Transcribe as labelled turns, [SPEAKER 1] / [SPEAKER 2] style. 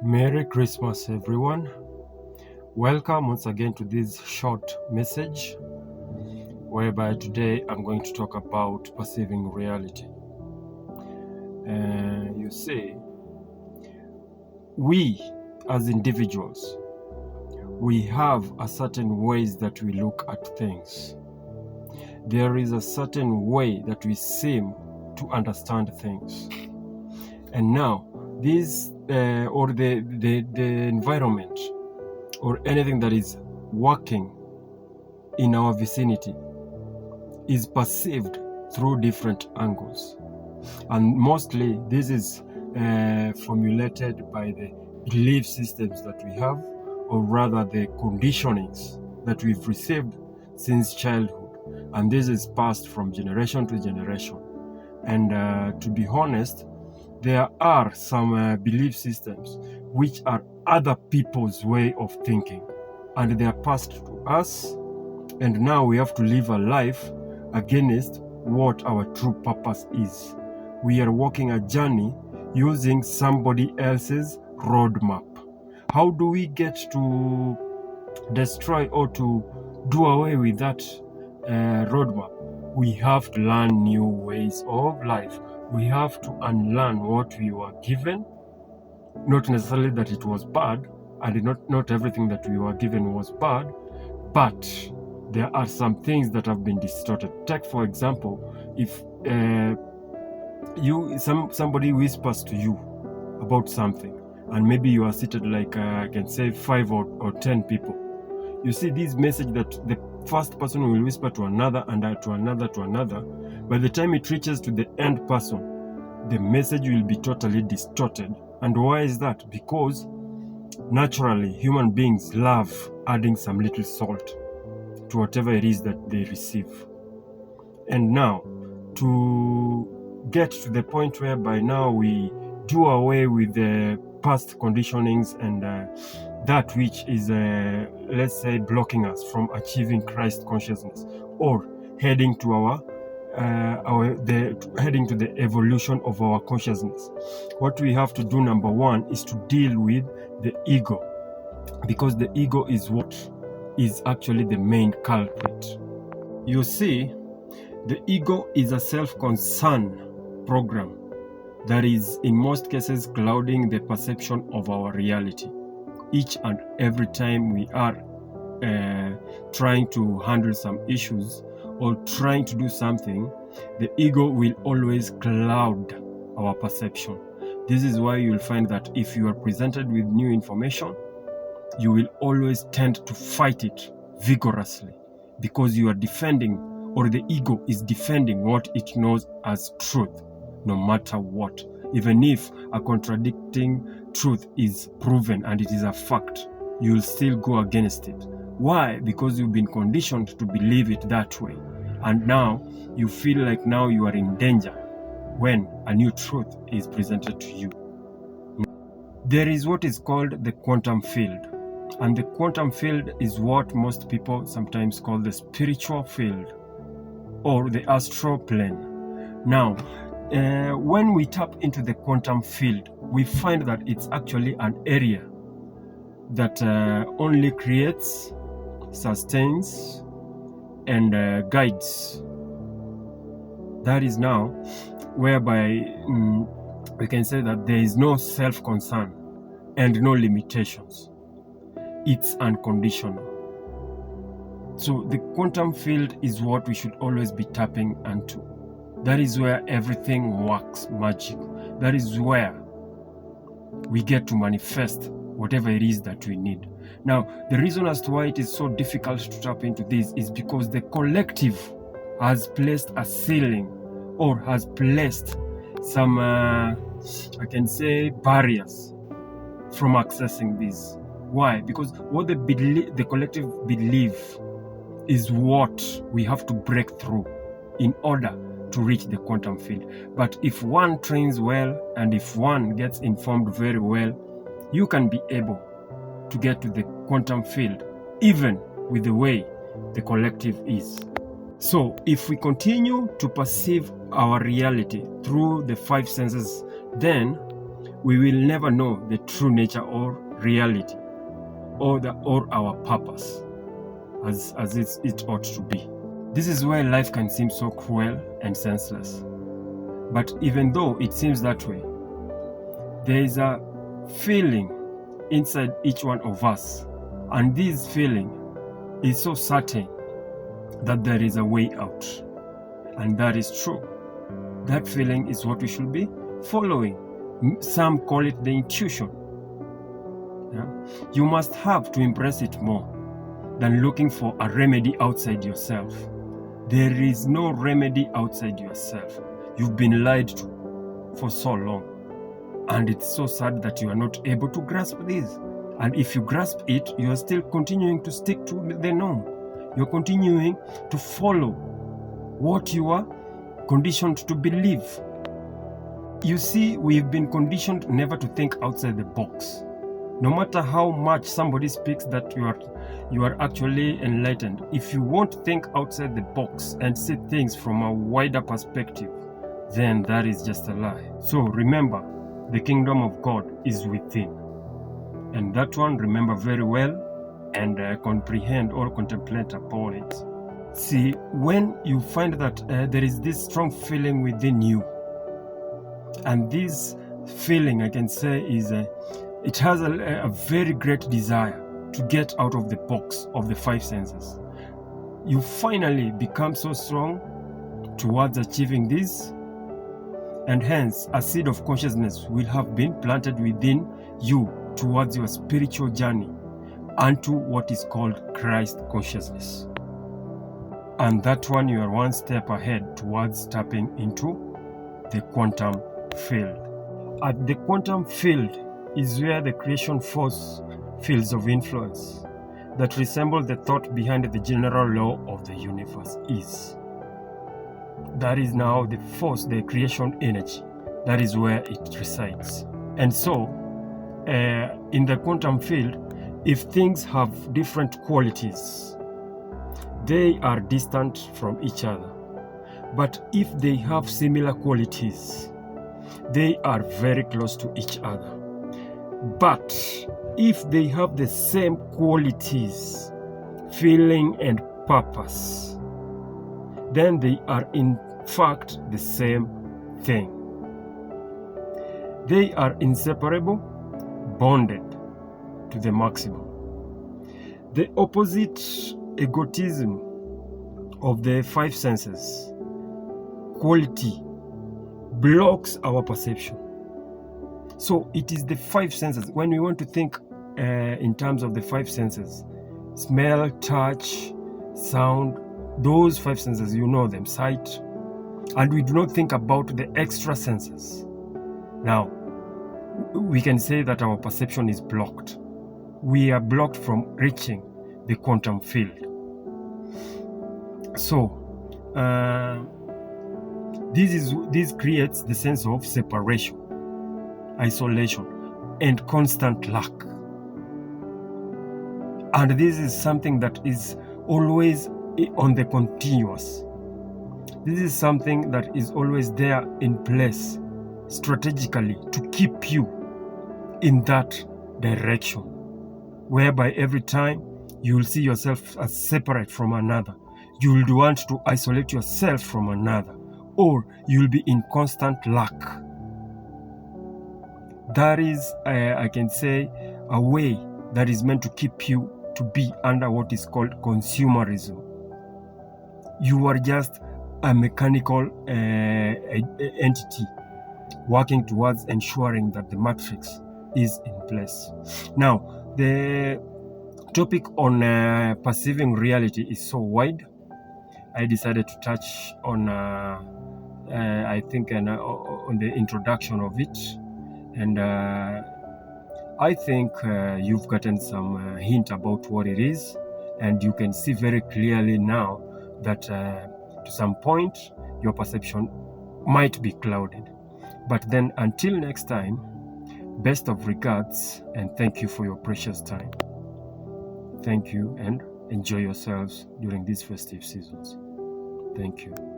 [SPEAKER 1] Merry Christmas, everyone. Welcome once again to this short message, whereby today I'm going to talk about perceiving reality. You see, we as individuals, we have a certain ways that we look at things. There is a certain way that we seem to understand things. And now, this or the environment or anything that is working in our vicinity is perceived through different angles, and mostly this is formulated by the belief systems that we have, or rather the conditionings that we've received since childhood, and this is passed from generation to generation. And to be honest, there are some belief systems which are other people's way of thinking, and they are passed to us, and now we have to live a life against what our true purpose is. We are walking a journey using somebody else's roadmap. How do we get to destroy or to do away with that roadmap? We have to learn new ways of life. We have to unlearn what we were given. Not necessarily that it was bad, and not everything that we were given was bad, but there are some things that have been distorted. Take for example, if somebody whispers to you about something, and maybe you are seated like I can say 5 or 10 people. You see this message that the first person will whisper to another and to another. By the time it reaches to the end person, the message will be totally distorted. And why is that? Because naturally human beings love adding some little salt to whatever it is that they receive. And now, to get to the point whereby now we do away with the past conditionings and that which is, let's say, blocking us from achieving Christ consciousness, or heading to heading to the evolution of our consciousness. What we have to do, number one, is to deal with the ego, because the ego is what is actually the main culprit. You see, the ego is a self-concern program that is in most cases clouding the perception of our reality. Each and every time we are trying to handle some issues or trying to do something, the ego will always cloud our perception. This is why you'll find that if you are presented with new information, you will always tend to fight it vigorously, because you are defending, or the ego is defending, what it knows as truth, no matter what. Even if a contradicting truth is proven and it is a fact, you will still go against it. Why? Because you've been conditioned to believe it that way, and now you feel like now you are in danger when a new truth is presented to you. There is what is called the quantum field, and the quantum field is what most people sometimes call the spiritual field or the astral plane. Now, when we tap into the quantum field, we find that it's actually an area that only creates, sustains, and guides. That is now whereby we can say that there is no self-concern and no limitations. It's unconditional. So the quantum field is what we should always be tapping into. That is where everything works magic. That is where we get to manifest whatever it is that we need. Now, the reason as to why it is so difficult to tap into this is because the collective has placed a ceiling, or has placed some, I can say, barriers from accessing this. Why? Because what the collective believe is what we have to break through in order to reach the quantum field. But if one trains well, and if one gets informed very well, you can be able to get to the quantum field, even with the way the collective is. So if we continue to perceive our reality through the 5 senses, then we will never know the true nature or reality or our purpose as it ought to be. This is where life can seem so cruel and senseless. But even though it seems that way, there is a feeling inside each one of us, and this feeling is so certain that there is a way out. And that is true. That feeling is what we should be following. Some call it the intuition. Yeah? You must have to impress it more than looking for a remedy outside yourself. There is no remedy outside yourself. You've been lied to for so long. And it's so sad that you are not able to grasp this. And if you grasp it, you are still continuing to stick to the norm. You're continuing to follow what you are conditioned to believe. You see, we've been conditioned never to think outside the box. No matter how much somebody speaks that you are actually enlightened, if you won't think outside the box and see things from a wider perspective, then that is just a lie. So remember, the kingdom of God is within. And that one, remember very well and comprehend or contemplate upon it. See, when you find that there is this strong feeling within you, and this feeling, I can say, is it has a very great desire to get out of the box of the five senses. You finally become so strong towards achieving this, and hence a seed of consciousness will have been planted within you towards your spiritual journey unto what is called Christ consciousness. And that one, you are one step ahead towards tapping into the quantum field. At the quantum field is where the creation force fields of influence that resemble the thought behind the general law of the universe is. That is now the force, the creation energy. That is where it resides. And so, in the quantum field, if things have different qualities, they are distant from each other. But if they have similar qualities, they are very close to each other. But if they have the same qualities, feeling and purpose, then they are in fact the same thing. They are inseparable, bonded to the maximum. The opposite egotism of the five senses, quality, blocks our perception. So it is the five senses. When we want to think in terms of the five senses, smell, touch, sound, those five senses, you know them, sight, and we do not think about the extra senses. Now, we can say that our perception is blocked. We are blocked from reaching the quantum field. So, this creates the sense of separation, isolation, and constant lack. And this is something that is always on the continuous. This is something that is always there in place strategically to keep you in that direction, whereby every time you will see yourself as separate from another. You will want to isolate yourself from another, or you will be in constant lack. That is, I can say, a way that is meant to keep you to be under what is called consumerism. You are just a mechanical entity working towards ensuring that the matrix is in place. Now, the topic on perceiving reality is so wide. I decided to touch on, I think, on the introduction of it. And I think you've gotten some hint about what it is. And you can see very clearly now that to some point, your perception might be clouded. But then until next time, best of regards, and thank you for your precious time. Thank you, and enjoy yourselves during these festive seasons. Thank you.